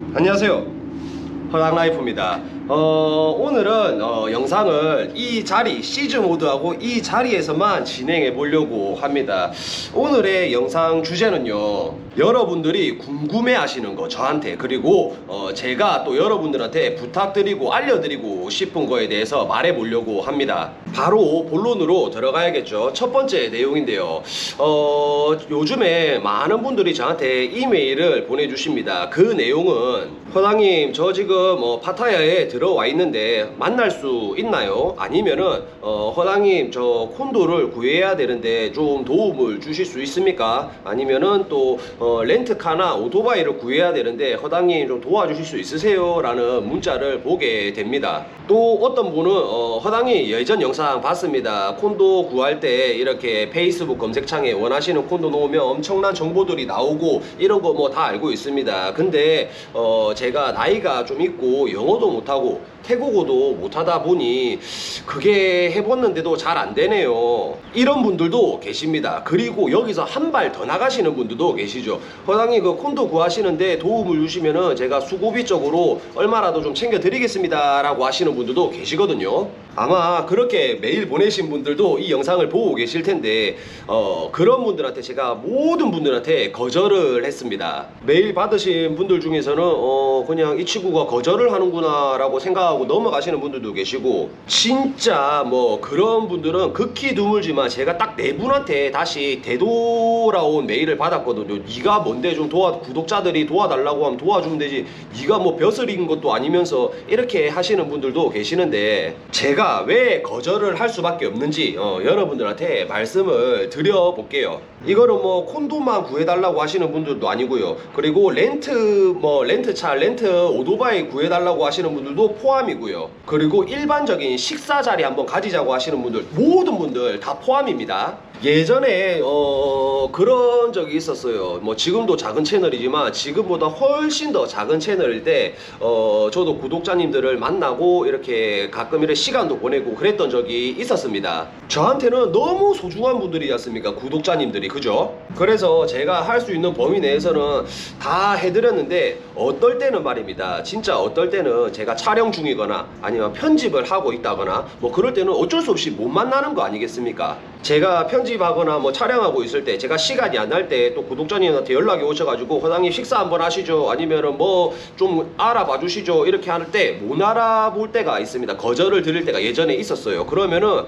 안녕하세요, 허당라이프입니다. 오늘은 영상을 이 자리 시즈 모드하고 이 자리에서만 진행해 보려고 합니다. 오늘의 영상 주제는요, 여러분들이 궁금해 하시는 거 저한테, 그리고 제가 또 여러분들한테 부탁드리고 알려드리고 싶은 거에 대해서 말해 보려고 합니다. 바로 본론으로 들어가야겠죠. 첫 번째 내용인데요, 요즘에 많은 분들이 저한테 이메일을 보내주십니다. 그 내용은, 허당님 저 지금 파타야에 들어와 있는데 만날 수 있나요? 아니면은 허당님 저 콘도를 구해야 되는데 좀 도움을 주실 수 있습니까? 아니면은 또 렌트카나 오토바이를 구해야 되는데 허당님 좀 도와주실 수 있으세요? 라는 문자를 보게 됩니다. 또 어떤 분은 허당님 예전 영상 봤습니다. 콘도 구할 때 이렇게 페이스북 검색창에 원하시는 콘도 놓으면 엄청난 정보들이 나오고 이런 거 뭐 다 알고 있습니다. 근데 제가 나이가 좀 있고 영어도 못하고 태국어도 못하다 보니 그게 해봤는데도 잘 안되네요. 이런 분들도 계십니다. 그리고 여기서 한 발 더 나가시는 분들도 계시죠. 허당님 그 콘도 구하시는데 도움을 주시면은 제가 수고비 쪽으로 얼마라도 좀 챙겨 드리겠습니다 라고 하시는 분들도 계시거든요. 아마 그렇게 메일 보내신 분들도 이 영상을 보고 계실 텐데 그런 분들한테 제가 모든 분들한테 거절을 했습니다. 메일 받으신 분들 중에서는 그냥 이 친구가 거절을 하는구나 라고 생각하고 넘어가시는 분들도 계시고, 진짜 뭐 그런 분들은 극히 드물지만 제가 딱 네 분한테 다시 되돌아온 메일을 받았거든요. 네가 뭔데 좀 구독자들이 도와달라고 하면 도와주면 되지, 네가 뭐 벼슬 익은 것도 아니면서 이렇게 하시는 분들도 계시는데, 제가 왜 거절을 할 수밖에 없는지 여러분들한테 말씀을 드려볼게요. 이거는 뭐 콘도만 구해달라고 하시는 분들도 아니고요, 그리고 렌트차, 렌트 오토바이 구해달라고 하시는 분들도 포함이고요, 그리고 일반적인 식사 자리 한번 가지자고 하시는 분들, 모든 분들 다 포함입니다. 예전에 그런 적이 있었어요. 뭐 지금도 작은 채널이지만 지금보다 훨씬 더 작은 채널일 때 저도 구독자님들을 만나고 이렇게 가끔 이렇게 시간도 보내고 그랬던 적이 있었습니다. 저한테는 너무 소중한 분들이지 않습니까, 구독자님들이. 그죠? 그래서 제가 할 수 있는 범위 내에서는 다 해드렸는데, 어떨 때는 말입니다, 진짜 어떨 때는 제가 촬영 중이거나 아니면 편집을 하고 있다거나 뭐 그럴 때는 어쩔 수 없이 못 만나는 거 아니겠습니까? 제가 편집하거나 뭐 촬영하고 있을 때 제가 시간이 안 날 때 또 구독자님한테 연락이 오셔가지고 허당님 식사 한번 하시죠, 아니면은 뭐 좀 알아봐 주시죠, 이렇게 할 때 못 알아볼 때가 있습니다. 거절을 드릴 때가 예전에 있었어요. 그러면은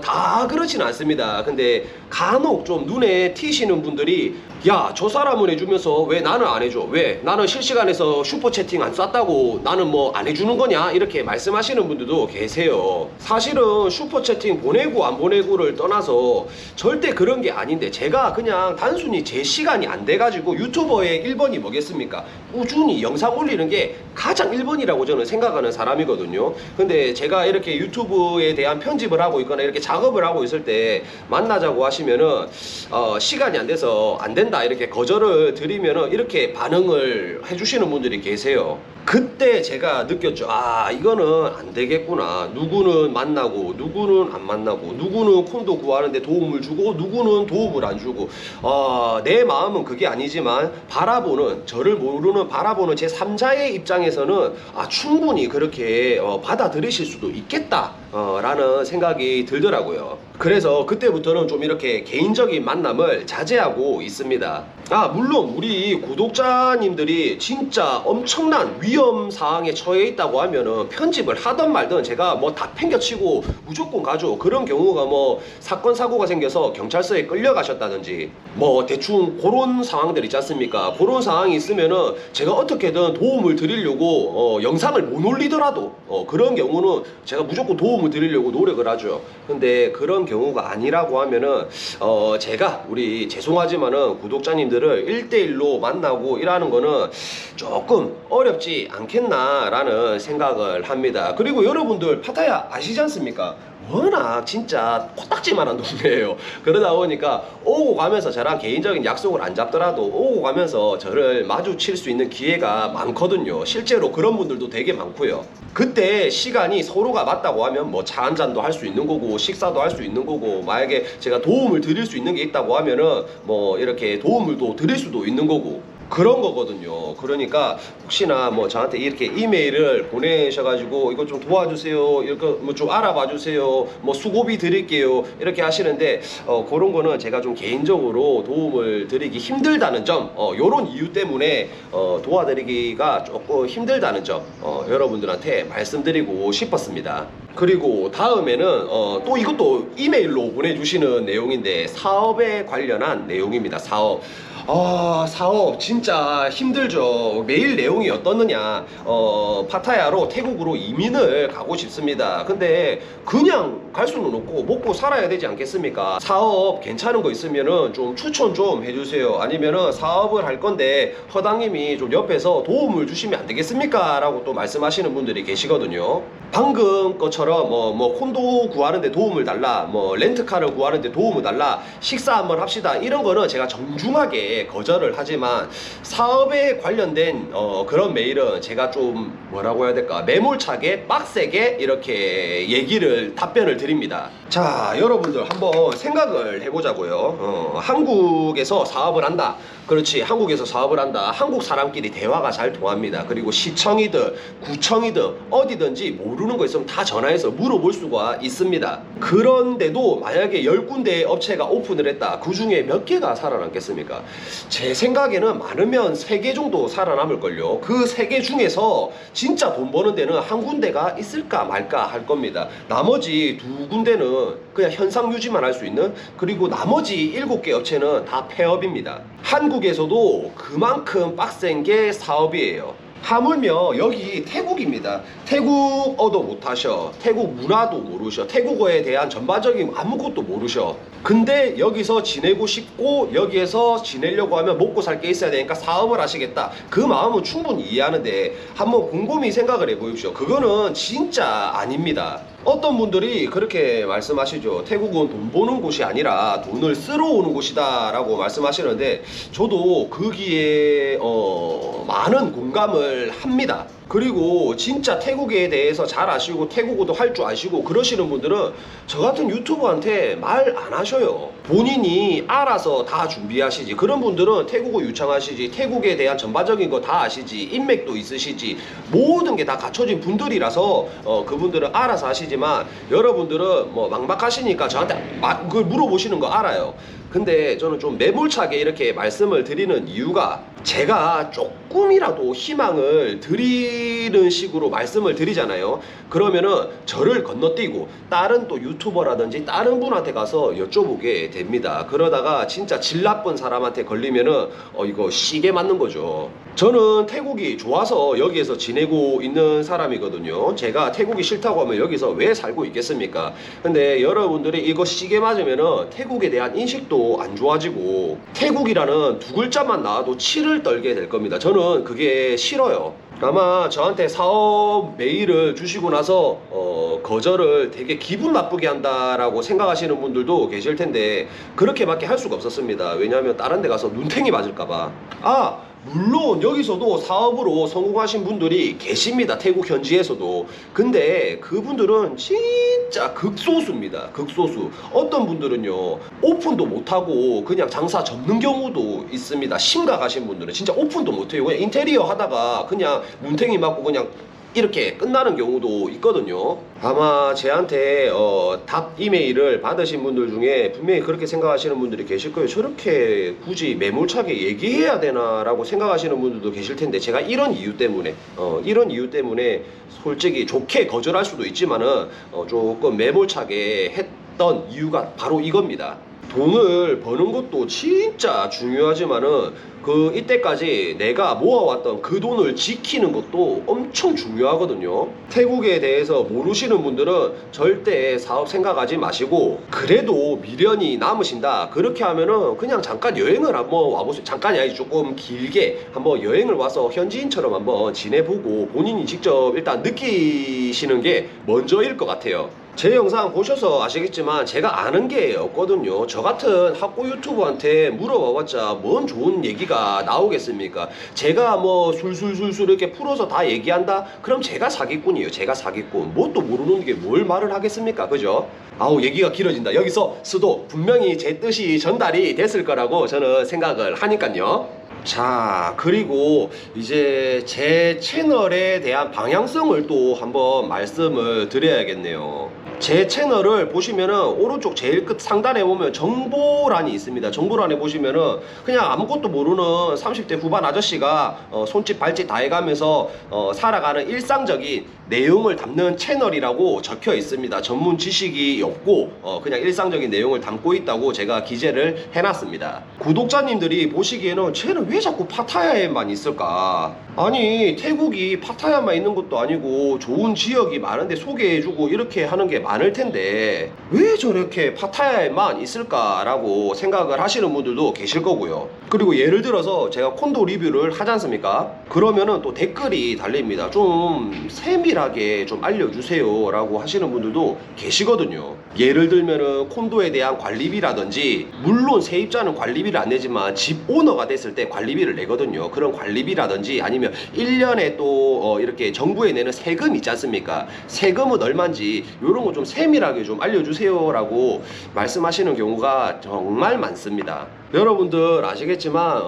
다 그렇진 않습니다. 근데 간혹 좀 눈에 튀시는 분들이, 야, 저 사람은 해주면서 왜 나는 안 해줘? 왜 나는 실시간에서 슈퍼 채팅 안 쐈다고 나는 뭐 안 해주는 거냐? 이렇게 말씀하시는 분들도 계세요. 사실은 슈퍼 채팅 보내고 안 보내고를 떠나서 절대 그런 게 아닌데, 제가 그냥 단순히 제 시간이 안 돼가지고, 유튜버의 1번이 뭐겠습니까? 꾸준히 영상 올리는 게 가장 1번이라고 저는 생각하는 사람이거든요. 근데 제가 이렇게 유튜브에 대한 편집을 하고 있거나 이렇게 작업을 하고 있을 때 만나자고 하시면은 시간이 안 돼서 안 된다 이렇게 거절을 드리면은 이렇게 반응을 해주시는 분들이 계세요. 그때 제가 느꼈죠. 아, 이거는 안 되겠구나. 누구는 만나고 누구는 안 만나고, 누구는 콘도 구하는데 도움을 주고 누구는 도움을 안 주고, 내 마음은 그게 아니지만 저를 모르는 바라보는 제 3자의 입장에서는 충분히 그렇게 받아들이실 수도 있겠다 라는 생각이 들더라고요. 그래서 그때부터는 좀 이렇게 개인적인 만남을 자제하고 있습니다. 물론 우리 구독자님들이 진짜 엄청난 위험 상황에 처해 있다고 하면은 편집을 하든 말든 제가 뭐 다 팽겨치고 무조건 가죠. 그런 경우가 뭐 사건 사고가 생겨서 경찰서에 끌려가셨다든지 뭐 대충 그런 상황들 있지 않습니까? 그런 상황이 있으면은 제가 어떻게든 도움을 드리려고 영상을 못 올리더라도 그런 경우는 제가 무조건 도움을 드리려고 노력을 하죠. 근데 그런 경우가 아니라고 하면은 제가 죄송하지만은 구독자님들을 1대1로 만나고 일하는 거는 조금 어렵지 않겠나 라는 생각을 합니다. 그리고 여러분들 파타야 아시지 않습니까? 워낙 진짜 코딱지만한 동네예요. 그러다 보니까 오고 가면서 저랑 개인적인 약속을 안 잡더라도 오고 가면서 저를 마주칠 수 있는 기회가 많거든요. 실제로 그런 분들도 되게 많고요. 그때 시간이 서로가 맞다고 하면 뭐 차 한잔도 할 수 있는 거고 식사도 할 수 있는 거고, 만약에 제가 도움을 드릴 수 있는 게 있다고 하면은 뭐 이렇게 도움을 또 드릴 수도 있는 거고, 그런 거거든요. 그러니까 혹시나 뭐 저한테 이렇게 이메일을 보내셔가지고 이거 좀 도와주세요, 이거 뭐 좀 알아봐 주세요, 뭐 수고비 드릴게요 이렇게 하시는데 그런 거는 제가 좀 개인적으로 도움을 드리기 힘들다는 점, 요런 이유 때문에 도와드리기가 조금 힘들다는 점 여러분들한테 말씀드리고 싶었습니다. 그리고 다음에는 또 이것도 이메일로 보내주시는 내용인데 사업에 관련한 내용입니다. 사업 진짜 힘들죠. 메일 내용이 어떻느냐, 파타야로 태국으로 이민을 가고 싶습니다. 근데 그냥 갈 수는 없고 먹고 살아야 되지 않겠습니까? 사업 괜찮은 거 있으면은 좀 추천 좀 해주세요. 아니면은 사업을 할 건데 허당님이 좀 옆에서 도움을 주시면 안 되겠습니까? 라고 또 말씀하시는 분들이 계시거든요. 방금 것처럼 뭐 콘도 구하는데 도움을 달라, 뭐 렌트카를 구하는데 도움을 달라, 식사 한번 합시다, 이런 거는 제가 정중하게 거절을 하지만 사업에 관련된 그런 메일은 제가 좀 뭐라고 해야 될까, 매몰차게 빡세게 이렇게 답변을 드립니다. 자, 여러분들 한번 생각을 해보자고요. 한국에서 사업을 한다. 그렇지, 한국에서 사업을 한다. 한국 사람끼리 대화가 잘 통합니다. 그리고 시청이든 구청이든 어디든지 모르는 거 있으면 다 전화해서 물어볼 수가 있습니다. 그런데도 만약에 10군데의 업체가 오픈을 했다. 그 중에 몇 개가 살아남겠습니까? 제 생각에는 많으면 3개 정도 살아남을걸요. 그 3개 중에서 진짜 돈 버는 데는 한 군데가 있을까 말까 할 겁니다. 나머지 2군데는 그냥 현상 유지만 할 수 있는, 그리고 나머지 7개 업체는 다 폐업입니다. 한국에서도 그만큼 빡센 게 사업이에요. 하물며 여기 태국입니다. 태국어도 못하셔, 태국 문화도 모르셔, 태국어에 대한 전반적인 아무것도 모르셔. 근데 여기서 지내고 싶고 여기에서 지내려고 하면 먹고 살 게 있어야 되니까 사업을 하시겠다. 그 마음은 충분히 이해하는데 한번 곰곰이 생각을 해보십시오. 그거는 진짜 아닙니다. 어떤 분들이 그렇게 말씀하시죠. 태국은 돈 버는 곳이 아니라 돈을 쓰러 오는 곳이다 라고 말씀하시는데 저도 거기에 많은 공감을 합니다. 그리고 진짜 태국에 대해서 잘 아시고 태국어도 할 줄 아시고 그러시는 분들은 저 같은 유튜버한테 말 안 하셔요. 본인이 알아서 다 준비하시지. 그런 분들은 태국어 유창하시지, 태국에 대한 전반적인 거 다 아시지, 인맥도 있으시지, 모든 게 다 갖춰진 분들이라서 그분들은 알아서 하시지만 여러분들은 뭐 막막하시니까 저한테 그걸 물어보시는 거 알아요. 근데 저는 좀 매몰차게 이렇게 말씀을 드리는 이유가, 제가 조금이라도 희망을 드리는 식으로 말씀을 드리잖아요. 그러면은 저를 건너뛰고 다른 또 유튜버라든지 다른 분한테 가서 여쭤보게 됩니다. 그러다가 진짜 질 나쁜 사람한테 걸리면은 이거 시계 맞는 거죠. 저는 태국이 좋아서 여기에서 지내고 있는 사람이거든요. 제가 태국이 싫다고 하면 여기서 왜 살고 있겠습니까? 근데 여러분들이 이거 시계 맞으면은 태국에 대한 인식도 안 좋아지고 태국이라는 2글자만 나와도 치를 떨게 될 겁니다. 저는 그게 싫어요. 아마 저한테 사업 메일을 주시고 나서 거절을 되게 기분 나쁘게 한다라고 생각하시는 분들도 계실 텐데 그렇게밖에 할 수가 없었습니다. 왜냐하면 다른 데 가서 눈탱이 맞을까봐. 물론 여기서도 사업으로 성공하신 분들이 계십니다. 태국 현지에서도. 근데 그분들은 진짜 극소수입니다. 극소수. 어떤 분들은요 오픈도 못하고 그냥 장사 접는 경우도 있습니다. 심각하신 분들은 진짜 오픈도 못해요. 그냥 인테리어 하다가 그냥 눈탱이 맞고 그냥 이렇게 끝나는 경우도 있거든요. 아마 제한테 답 이메일을 받으신 분들 중에 분명히 그렇게 생각하시는 분들이 계실 거예요. 저렇게 굳이 매몰차게 얘기해야 되나 라고 생각하시는 분들도 계실 텐데, 제가 이런 이유 때문에 솔직히 좋게 거절할 수도 있지만은 조금 매몰차게 했던 이유가 바로 이겁니다. 돈을 버는 것도 진짜 중요하지만은 이때까지 내가 모아왔던 그 돈을 지키는 것도 엄청 중요하거든요. 태국에 대해서 모르시는 분들은 절대 사업 생각하지 마시고, 그래도 미련이 남으신다 그렇게 하면은 그냥 잠깐 여행을 한번 와보세요. 잠깐이 아니지, 조금 길게 한번 여행을 와서 현지인처럼 한번 지내보고 본인이 직접 일단 느끼시는 게 먼저일 것 같아요. 제 영상 보셔서 아시겠지만 제가 아는 게 없거든요. 저 같은 학고 유튜버한테 물어봐봤자 뭔 좋은 얘기가 나오겠습니까? 제가 뭐 술술술술 이렇게 풀어서 다 얘기한다? 그럼 제가 사기꾼이에요. 제가 사기꾼. 뭣도 모르는 게 뭘 말을 하겠습니까? 그죠? 얘기가 길어진다. 여기서 수도 분명히 제 뜻이 전달이 됐을 거라고 저는 생각을 하니까요. 자, 그리고 이제 제 채널에 대한 방향성을 또 한번 말씀을 드려야겠네요. 제 채널을 보시면은 오른쪽 제일 끝 상단에 보면 정보란이 있습니다. 정보란에 보시면은 그냥 아무것도 모르는 30대 후반 아저씨가 손짓 발짓 다 해가면서 살아가는 일상적인 내용을 담는 채널이라고 적혀 있습니다. 전문 지식이 없고 그냥 일상적인 내용을 담고 있다고 제가 기재를 해놨습니다. 구독자님들이 보시기에는 쟤는 왜 자꾸 파타야에만 있을까? 아니, 태국이 파타야만 있는 것도 아니고 좋은 지역이 많은데 소개해주고 이렇게 하는 게 많을 텐데 왜 저렇게 파타야에만 있을까라고 생각을 하시는 분들도 계실 거고요. 그리고 예를 들어서 제가 콘도 리뷰를 하지 않습니까? 그러면은 또 댓글이 달립니다. 좀 세밀하게 좀 알려주세요 라고 하시는 분들도 계시거든요. 예를 들면은 콘도에 대한 관리비라든지, 물론 세입자는 관리비를 안 내지만 집 오너가 됐을 때 관리비를 내거든요. 그런 관리비라든지 아니면 1년에 또 이렇게 정부에 내는 세금 있지 않습니까? 세금은 얼마인지 이런 거 좀 세밀하게 좀 알려주세요 라고 말씀하시는 경우가 정말 많습니다. 여러분들 아시겠지만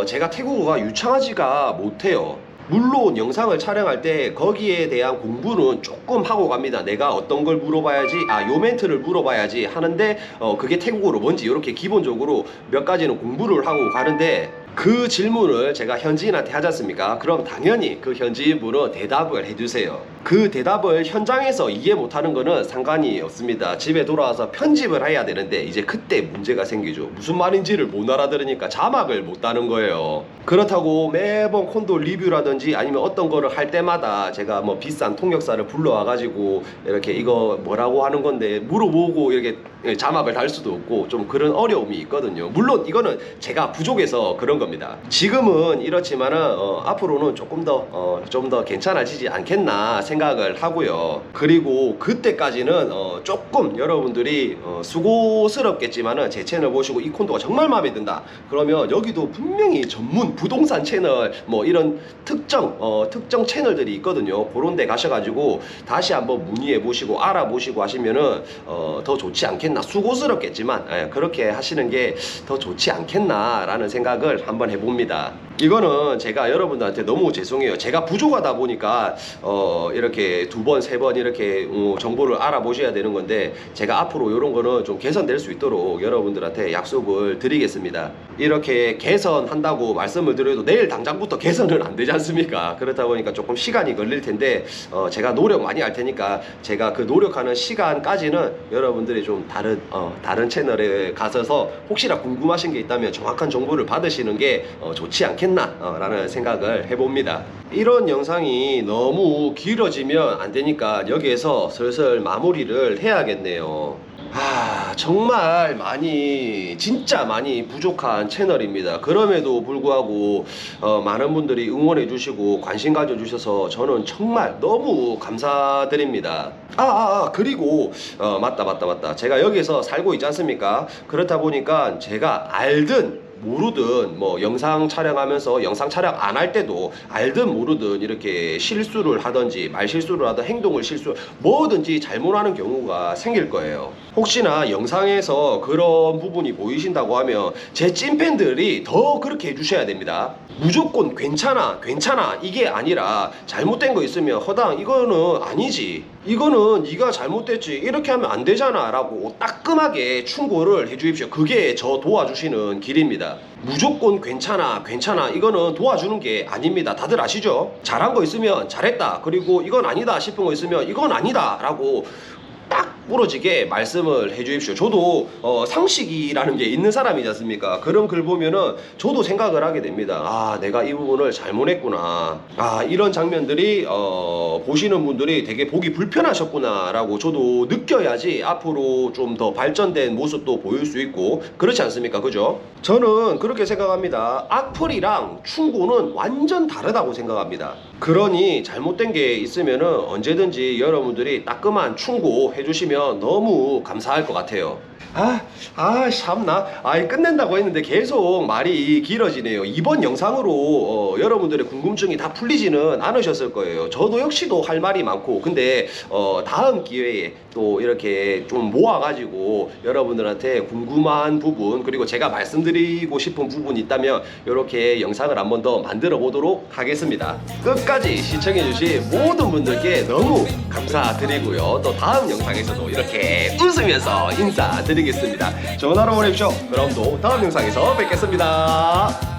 제가 태국어가 유창하지가 못해요. 물론 영상을 촬영할 때 거기에 대한 공부는 조금 하고 갑니다. 내가 어떤 걸 물어봐야지, 요 멘트를 물어봐야지 하는데 그게 태국어로 뭔지 이렇게 기본적으로 몇 가지는 공부를 하고 가는데, 그 질문을 제가 현지인한테 하지 않습니까? 그럼 당연히 그 현지인분은 대답을 해주세요. 그 대답을 현장에서 이해 못하는 거는 상관이 없습니다. 집에 돌아와서 편집을 해야 되는데 이제 그때 문제가 생기죠. 무슨 말인지를 못 알아들으니까 자막을 못 따는 거예요. 그렇다고 매번 콘도 리뷰라든지 아니면 어떤 거를 할 때마다 제가 뭐 비싼 통역사를 불러와가지고 이렇게 이거 뭐라고 하는 건데 물어보고 이렇게 자막을 달 수도 없고 좀 그런 어려움이 있거든요. 물론 이거는 제가 부족해서 그런 겁니다. 지금은 이렇지만은 앞으로는 조금 더 좀 더 괜찮아지지 않겠나 생각을 하고요. 그리고 그때까지는 조금 여러분들이 수고스럽겠지만은 제 채널 보시고 이 콘도가 정말 마음에 든다 그러면 여기도 분명히 전문 부동산 채널 뭐 이런 특정 채널들이 있거든요. 그런 데 가셔가지고 다시 한번 문의해 보시고 알아보시고 하시면은 더 좋지 않겠나, 수고스럽겠지만 그렇게 하시는 게 더 좋지 않겠나 라는 생각을 한번 해봅니다. 이거는 제가 여러분들한테 너무 죄송해요. 제가 부족하다 보니까 이렇게 두 번, 세 번 이렇게 정보를 알아보셔야 되는 건데, 제가 앞으로 이런 거는 좀 개선될 수 있도록 여러분들한테 약속을 드리겠습니다. 이렇게 개선한다고 말씀을 드려도 내일 당장부터 개선은 안 되지 않습니까? 그렇다 보니까 조금 시간이 걸릴 텐데 제가 노력 많이 할 테니까 제가 그 노력하는 시간까지는 여러분들이 좀 다른 채널에 가셔서 혹시나 궁금하신 게 있다면 정확한 정보를 받으시는 게 좋지 않겠나 라는 생각을 해봅니다. 이런 영상이 너무 길어지면 안 되니까 여기에서 슬슬 마무리를 해야겠네요. 정말 진짜 많이 부족한 채널입니다. 그럼에도 불구하고 많은 분들이 응원해 주시고 관심 가져 주셔서 저는 정말 너무 감사드립니다. 그리고 맞다. 제가 여기서 살고 있지 않습니까? 그렇다 보니까 제가 알든 모르든 뭐 영상 촬영하면서 영상 촬영 안 할 때도 알든 모르든 이렇게 실수를 하든지 말실수를 하든 행동을 뭐든지 잘못하는 경우가 생길 거예요. 혹시나 영상에서 그런 부분이 보이신다고 하면 제 찐팬들이 더 그렇게 해주셔야 됩니다. 무조건 괜찮아 이게 아니라 잘못된 거 있으면 허당 이거는 아니지, 이거는 네가 잘못됐지, 이렇게 하면 안 되잖아 라고 따끔하게 충고를 해주십시오. 그게 저 도와주시는 길입니다. 무조건 괜찮아 이거는 도와주는 게 아닙니다. 다들 아시죠? 잘한 거 있으면 잘했다, 그리고 이건 아니다 싶은 거 있으면 이건 아니다 라고 딱 부러지게 말씀을 해주십시오. 저도 상식이라는 게 있는 사람이지 않습니까? 그런 글 보면은 저도 생각을 하게 됩니다. 내가 이 부분을 잘못했구나, 이런 장면들이 보시는 분들이 되게 보기 불편하셨구나 라고 저도 느껴야지 앞으로 좀 더 발전된 모습도 보일 수 있고 그렇지 않습니까? 그죠? 저는 그렇게 생각합니다. 악플이랑 충고는 완전 다르다고 생각합니다. 그러니 잘못된 게 있으면은 언제든지 여러분들이 따끔한 충고 해주시면 해주시면 너무 감사할 것 같아요. 참나. 끝낸다고 했는데 계속 말이 길어지네요. 이번 영상으로 여러분들의 궁금증이 다 풀리지는 않으셨을 거예요. 저도 역시도 할 말이 많고, 근데 다음 기회에 또 이렇게 좀 모아가지고 여러분들한테 궁금한 부분, 그리고 제가 말씀드리고 싶은 부분이 있다면 이렇게 영상을 한번 더 만들어 보도록 하겠습니다. 끝까지 시청해주신 모든 분들께 너무 감사드리고요. 또 다음 영상에서도 이렇게 웃으면서 인사드리겠습니다. 좋은 하루 보내십시오. 그럼 또 다음 영상에서 뵙겠습니다.